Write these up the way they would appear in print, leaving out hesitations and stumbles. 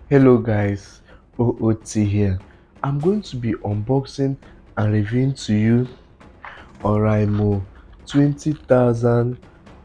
Hello guys, OOT here. I'm going to be unboxing and reviewing to you Oraimo 20,000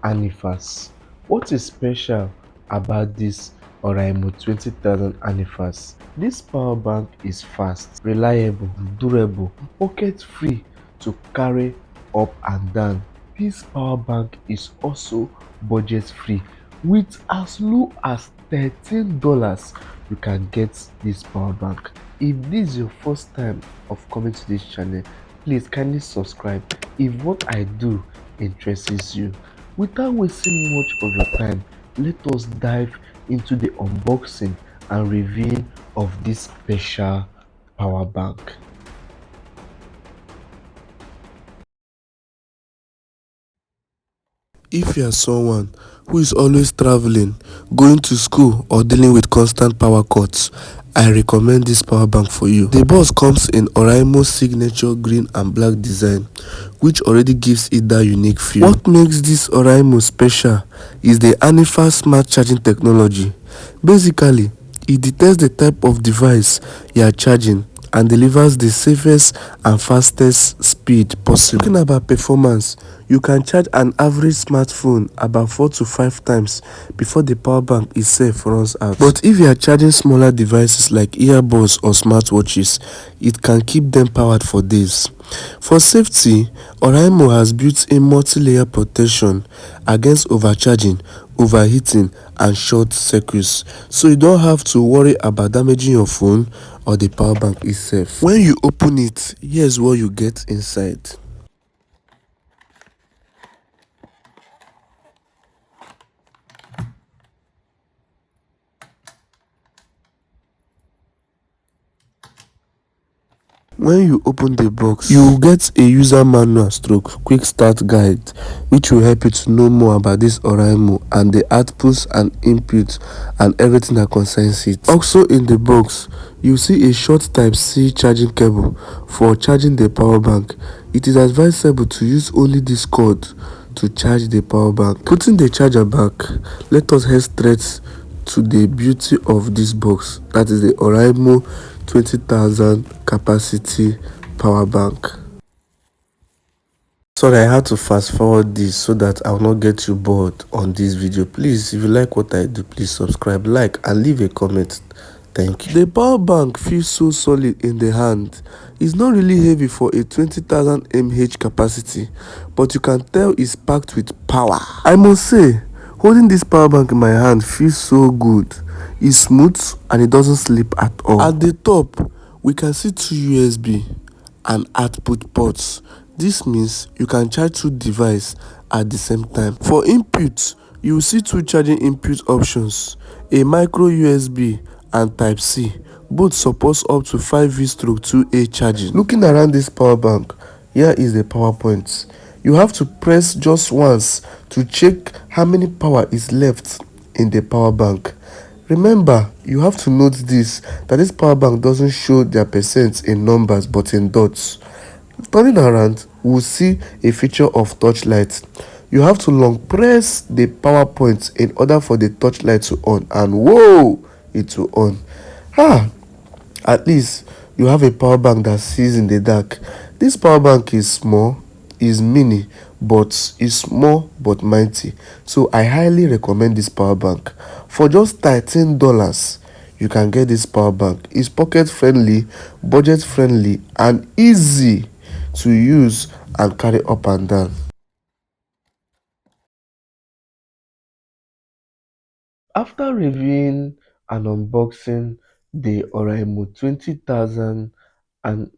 Anifas. What is special about this Oraimo 20,000 Anifas? This power bank is fast, reliable, durable, pocket free to carry up and down. This power bank is also budget free. With as low as $13, you can get this power bank. If this is your first time of coming to this channel, please kindly subscribe if what I do interests you. Without wasting much of your time, let us dive into the unboxing and review of this special power bank. If you are someone who is always traveling, going to school or dealing with constant power cuts, I recommend this power bank for you. The box comes in Oraimo's signature green and black design, which already gives it that unique feel. What makes this Oraimo special is the Anifa smart charging technology. Basically, it detects the type of device you are charging and delivers the safest and fastest speed possible. Talking about performance, you can charge an average smartphone about 4 to 5 times before the power bank itself runs out. But if you are charging smaller devices like earbuds or smartwatches, it can keep them powered for days. For safety, Oraimo has built in multi-layer protection against overcharging, overheating and short circuits, so you don't have to worry about damaging your phone or the power bank itself. When you open it, here's what you get inside. When you open the box, you will get a user manual stroke quick start guide, which will help you to know more about this Oraimo and the outputs and inputs and everything that concerns it. Also in the box, you see a short Type-C charging cable for charging the power bank. It is advisable to use only this cord to charge the power bank. Putting the charger back, let us head straight to the beauty of this box, that is the Oraimo 20,000 capacity power bank. Sorry, I had to fast forward this so that I will not get you bored on this video. Please, if you like what I do, please subscribe, like and leave a comment. Thank you. The power bank feels so solid in the hand. It's not really heavy for a 20,000 mAh capacity, but you can tell it's packed with power. I must say, holding this power bank in my hand feels so good. It's smooth and it doesn't slip at all. At the top, we can see two USB and output ports. This means you can charge two devices at the same time. For input, you will see two charging input options, a micro USB and Type-C. Both supports up to 5V/2A charging. Looking around this power bank, here is the power point. You have to press just once to check how many power is left in the power bank. Remember, you have to note this, that this power bank doesn't show their percent in numbers but in dots. Turning around, we'll see a feature of touchlight. You have to long press the power point in order for the touchlight to on, and whoa, it will on. At least you have a power bank that sees in the dark. This power bank is small, is mini, but is small but mighty. So I highly recommend this power bank. For just $13, you can get this power bank. It's pocket friendly, budget friendly and easy to use and carry up and down. After reviewing and unboxing the Oraimo 20,000 and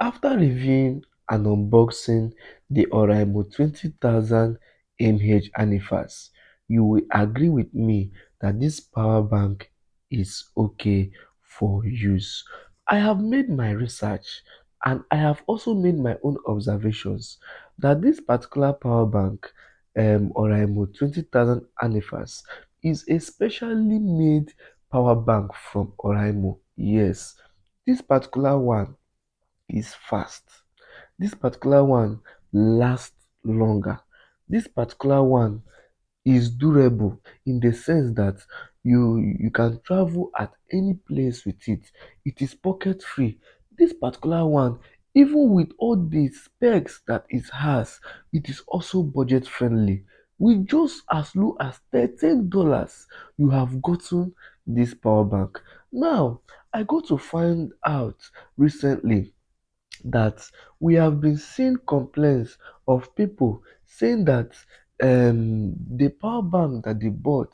After reviewing and unboxing the Oraimo 20,000 mAh Anifas, you will agree with me that this power bank is okay for use. I have made my research and I have also made my own observations that this particular power bank, Oraimo 20,000 Anifas, is a specially made power bank from Oraimo. Yes, this particular one is fast. This particular one lasts longer. This particular one is durable in the sense that You can travel at any place with it. It is pocket free. This particular one, even with all the specs that it has, it is also budget friendly. With just as low as $13, you have gotten this power bank. Now, I got to find out recently that we have been seeing complaints of people saying that the power bank that they bought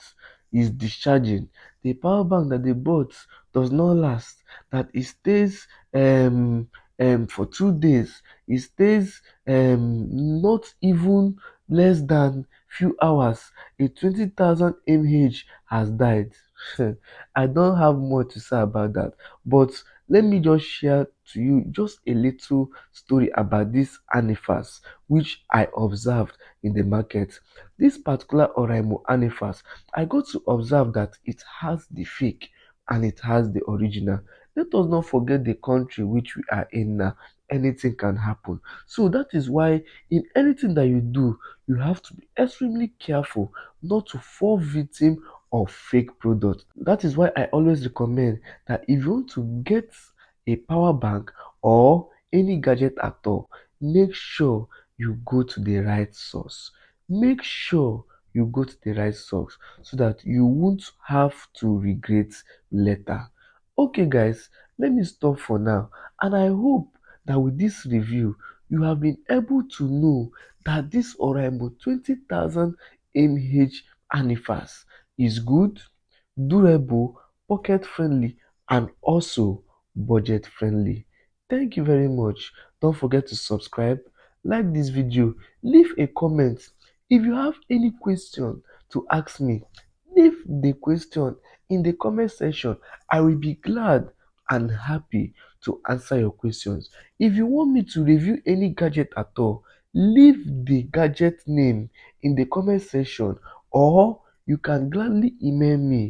is discharging, the power bank that they bought does not last, that it stays for 2 days, it stays not even less than few hours. A 20,000 mAh has died. I don't have more to say about that, but let me just share to you just a little story about this anifas which I observed in the market. This particular Oraimo anifas, I got to observe that it has the fake and it has the original. Let us not forget the country which we are in now. Anything can happen. So that is why in anything that you do, you have to be extremely careful not to fall victim of fake products. That is why I always recommend that if you want to get a power bank or any gadget at all, make sure you go to the right source. Make sure you go to the right source so that you won't have to regret later. Okay, guys, let me stop for now. And I hope that with this review, you have been able to know that this Oraimo 20,000 mAh anifas is good, durable, pocket friendly, and also budget friendly. Thank you very much. Don't forget to subscribe, like this video, leave a comment. If you have any question to ask me, leave the question in the comment section. I will be glad and happy to answer your questions. If you want me to review any gadget at all, leave the gadget name in the comment section, or you can gladly email me